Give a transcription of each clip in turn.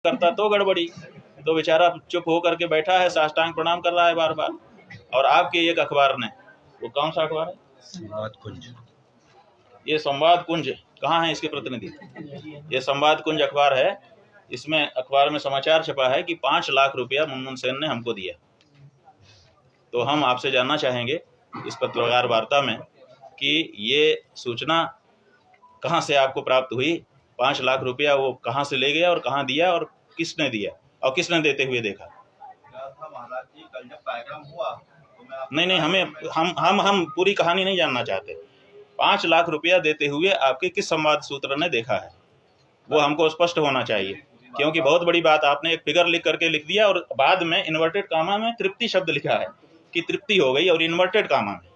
करता तो गड़बड़ी। तो बेचारा चुप होकर के बैठा है, साष्टांग प्रणाम कर रहा है बार बार। और आपके एक अखबार ने, वो कौन सा अखबार है? संवाद कुंज। ये संवाद कुंज कहाँ है इसके प्रतिनिधि? ये संवाद कुंज अखबार है। इसमें अखबार में समाचार छपा है कि 5 लाख रुपया मुनमुन सेन ने हमको दिया। तो हम आपसे जानना चाहेंगे इस पत्रकार वार्ता में कि ये सूचना कहाँ से आपको प्राप्त हुई? 5 लाख रुपया वो कहाँ से ले गया और कहाँ दिया और किसने दिया और किसने देते हुए देखा? महाराज जी, कल जब कार्यक्रम हुआ तो मैं नहीं, हम पूरी कहानी नहीं जानना चाहते। 5 लाख रुपया देते हुए आपके किस संवाद सूत्र ने देखा है, वो हमको स्पष्ट होना चाहिए। क्योंकि बहुत बड़ी बात, आपने एक फिगर लिख करके लिख दिया और बाद में इन्वर्टेड कामा में तृप्ति शब्द लिखा है कि तृप्ति हो गई, और इन्वर्टेड कामा में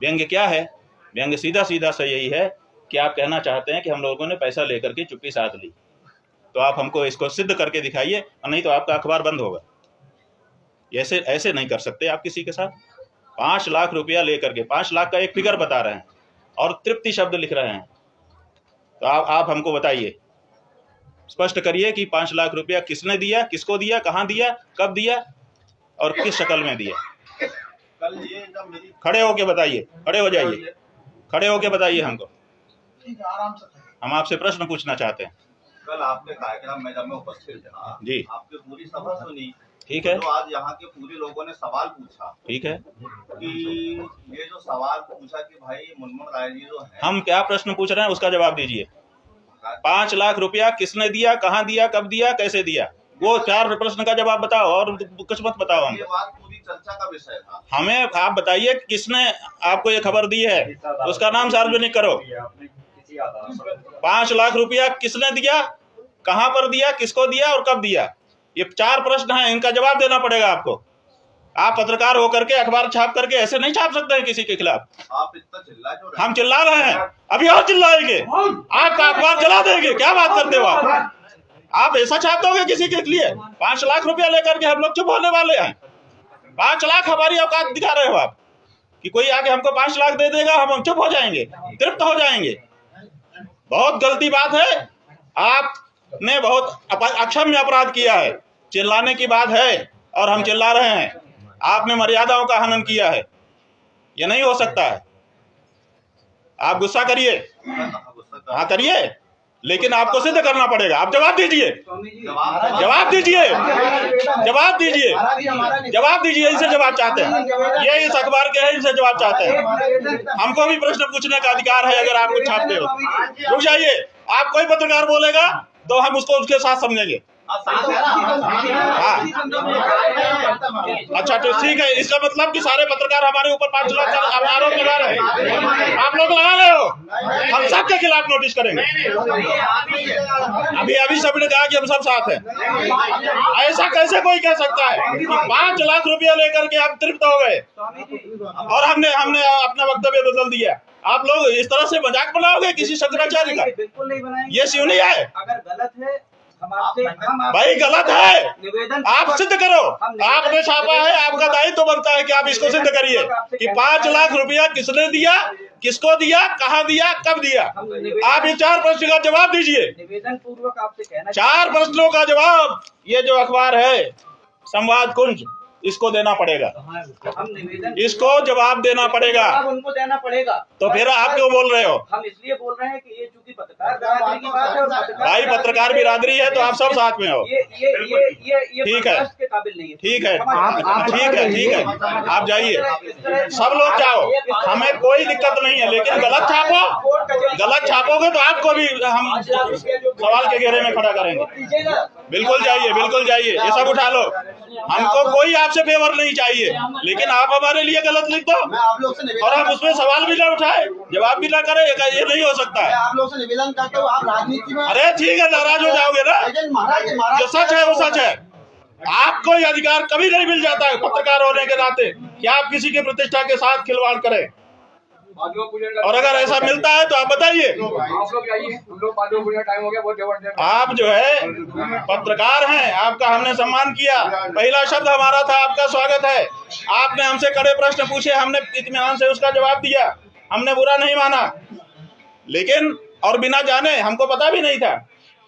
व्यंग्य क्या है? व्यंग्य सीधा सीधा से यही है कि आप कहना चाहते हैं कि हम लोगों ने पैसा लेकर के चुप्पी साध ली। तो आप हमको इसको सिद्ध करके दिखाइए, और नहीं तो आपका अखबार बंद होगा। ऐसे नहीं कर सकते आप किसी के साथ। 5 लाख रुपया लेकर के, 5 लाख का एक फिगर बता रहे हैं और तृप्ति शब्द लिख रहे हैं। तो आप हमको बताइए, स्पष्ट करिए कि 5 लाख रुपया किसने दिया, किसको दिया, कहाँ दिया, कब दिया और किस शक्ल में दिया। कल ये जब मेरी खड़े होके बताइए, खड़े हो जाइए, खड़े होके बताइए हमको। आराम से हम आपसे प्रश्न पूछना चाहते हैं। कल आपके कार्यक्रम में जब मैं उपस्थित था जी, आपकी पूरी सभा सुनी। ठीक है। तो आज यहाँ के पूरे लोगों ने सवाल पूछा, ठीक है कि ये जो सवाल पूछा कि भाई मुनमुन राय जी जो है, हम क्या प्रश्न पूछ रहे हैं उसका जवाब दीजिए। 5 लाख रुपया किसने दिया, कहाँ दिया, कब दिया, कैसे दिया, वो 4 प्रश्न का जवाब बताओ और कुछ मत बताओ। ये बात पूरी चर्चा का विषय था। हमें आप बताइए किसने आपको ये खबर दी है, उसका नाम सार्वजनिक करो। 5 लाख रुपया किसने दिया, कहाँ पर दिया, किसको दिया और कब दिया, ये 4 प्रश्न हैं, इनका जवाब देना पड़ेगा आपको। आप पत्रकार होकर के अखबार छाप करके ऐसे नहीं छाप सकते हैं किसी के खिलाफ। आप इतना चिल्ला क्यों रहे? हम चिल्ला रहे हैं, अभी और चिल्लाएंगे, आपका अखबार जला देंगे। क्या बात करते हो आप ऐसा छाप दोगे किसी के लिए? 5 लाख रुपया लेकर के हम लोग चुप होने वाले हैं? 5 लाख हमारी औकात दिखा रहे हो आप कि कोई आके हमको 5 लाख दे देगा, हम चुप हो जाएंगे, तृप्त हो जाएंगे। बहुत गलती बात है, आपने बहुत अक्षम्य अपराध किया है। चिल्लाने की बात है और हम चिल्ला रहे हैं, आपने मर्यादाओं का हनन किया है, ये नहीं हो सकता है। आप गुस्सा करिए, हाँ करिए, लेकिन आपको सिद्ध करना पड़ेगा। आप जवाब दीजिए, जवाब दीजिए, जवाब दीजिए, जवाब दीजिए। इनसे जवाब चाहते हैं, ये इस अखबार के हैं, इनसे जवाब चाहते हैं। हमको भी प्रश्न पूछने का अधिकार है अगर आप कुछ छापते हो। रुक जाइए, आप कोई पत्रकार बोलेगा तो हम उसको उसके साथ समझेंगे। हाँ अच्छा, तो ठीक है, इसका मतलब कि सारे पत्रकार हमारे ऊपर 5 लाख का आरोप लगा रहे हैं। आप लोग लगा रहे हो, हम सबके खिलाफ नोटिस करेंगे। अभी सबने कहा कि हम सब साथ हैं। ऐसा कैसे कोई कह सकता है कि 5 लाख रुपया लेकर के आप तृप्त हो गए और हमने अपना वक्तव्य बदल दिया? आप लोग इस तरह से मजाक बनाओगे किसी शंकराचार्य का? बिल्कुल नहीं बनाएंगे। ये क्यों नहीं है? अगर गलत है भाई गलत है, आप सिद्ध करो। आपने छापा है, आपका दायित्व तो बनता है कि आप इसको सिद्ध करिए कि 5 लाख रुपया किसने दिया, किसको दिया, कहाँ दिया, कब दिया। आप ये 4 प्रश्न का जवाब दीजिए। निवेदन पूर्वक आपसे कहना, 4 प्रश्नों का जवाब ये जो अखबार है संवाद कुंज, इसको देना पड़ेगा, हम निवेदन, इसको जवाब देना पड़ेगा। अब उनको देना पड़ेगा। तो फिर आप क्यों बोल रहे हो? हम इसलिए बोल रहे हैं कि ये चूंकि पत्रकार बिरादरी की बात है और भाई पत्रकार बिरादरी है तो आप सब साथ में हो। ये ठीक है, बर्दाश्त के काबिल नहीं है। ठीक है, ठीक है, आप जाइए, सब लोग जाओ, हमें कोई दिक्कत नहीं है। लेकिन गलत छापोगे तो आपको भी हम सवाल के घेरे में खड़ा करेंगे। बिल्कुल जाइए, बिल्कुल जाइए, ये सब उठा लो। हमको कोई आपसे फेवर नहीं चाहिए, लेकिन आप हमारे लिए गलत लिख दो और हम उसमें सवाल भी ना उठाए, जवाब भी ना करें, ये नहीं हो सकता है। आप लोग से निवेदन करते हो, आप राजनीति में, अरे ठीक है, नाराज हो जाओगे ना, जो सच है वो सच है। आपको ये अधिकार कभी नहीं मिल जाता है पत्रकार होने के नाते कि आप किसी की प्रतिष्ठा के साथ खिलवाड़ करें। और अगर ऐसा मिलता है तो आप बताइए। आप जो है पत्रकार हैं, आपका हमने सम्मान किया, पहला शब्द हमारा था आपका स्वागत है। आपने हमसे कड़े प्रश्न पूछे, हमने इत्मीनान से उसका जवाब दिया, हमने बुरा नहीं माना। लेकिन और बिना जाने, हमको पता भी नहीं था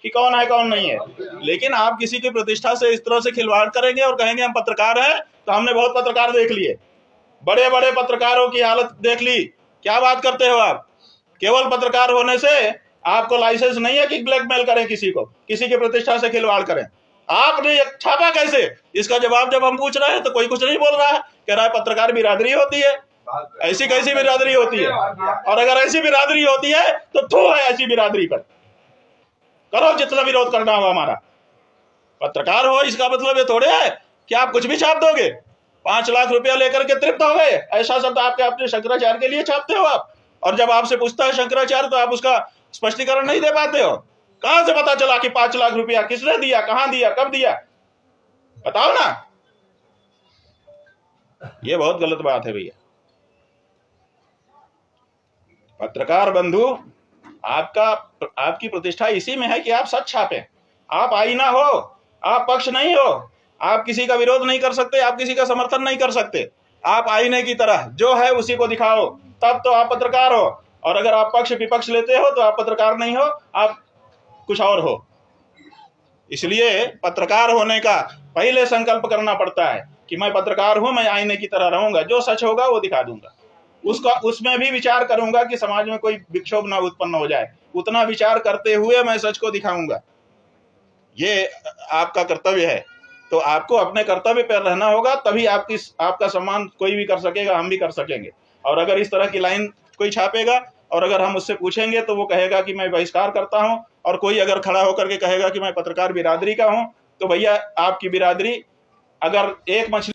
कि कौन है कौन नहीं है, लेकिन आप किसी की प्रतिष्ठा से इस तरह से खिलवाड़ करेंगे और कहेंगे हम पत्रकार हैं। तो हमने बहुत पत्रकार देख लिए, बड़े बड़े पत्रकारों की हालत देख ली। क्या बात करते हो आप? केवल पत्रकार होने से आपको लाइसेंस नहीं है कि ब्लैकमेल करें किसी को, किसी की प्रतिष्ठा से खिलवाड़ करें। आपने छापा कैसे? इसका जवाब जब हम पूछ रहे हैं तो कोई कुछ नहीं बोल रहा है, कह रहा है पत्रकार बिरादरी होती है। ऐसी कैसी बिरादरी होती है? और अगर ऐसी बिरादरी होती है तो थू है ऐसी बिरादरी पर। करो जितना विरोध करना हो हमारा। पत्रकार हो इसका मतलब ये थोड़े है कि आप कुछ भी छाप दोगे। 5 लाख रुपया लेकर के तृप्त हो गए, ऐसा शब्द आपके अपने शंकराचार्य के लिए छापते हो आप। और जब आपसे पूछता है शंकराचार्य तो आप उसका स्पष्टीकरण नहीं दे पाते हो। कहां से पता चला कि 5 लाख रुपया किसने दिया, कहां दिया, कब दिया? बताओ ना। ये बहुत गलत बात है भैया। पत्रकार बंधु, आपकी प्रतिष्ठा इसी में है कि आप सच छापें। आप आईना हो, आप पक्ष नहीं हो, आप किसी का विरोध नहीं कर सकते, आप किसी का समर्थन नहीं कर सकते। आप आईने की तरह जो है उसी को दिखाओ, तब तो आप पत्रकार हो। और अगर आप पक्ष विपक्ष लेते हो तो आप पत्रकार नहीं हो, आप कुछ और हो। इसलिए पत्रकार होने का पहले संकल्प करना पड़ता है कि मैं पत्रकार हूं, मैं आईने की तरह रहूंगा, जो सच होगा वो दिखा दूंगा। उसमें भी विचार करूंगा कि समाज में कोई विक्षोभ ना उत्पन्न हो जाए, उतना विचार करते हुए मैं सच को दिखाऊंगा। ये आपका कर्तव्य है। तो आपको अपने कर्तव्य पर रहना होगा, तभी आपका सम्मान कोई भी कर सकेगा, हम भी कर सकेंगे। और अगर इस तरह की लाइन कोई छापेगा और अगर हम उससे पूछेंगे तो वो कहेगा कि मैं बहिष्कार करता हूं, और कोई अगर खड़ा होकर के कहेगा कि मैं पत्रकार बिरादरी का हूं, तो भैया आपकी बिरादरी, अगर एक मछली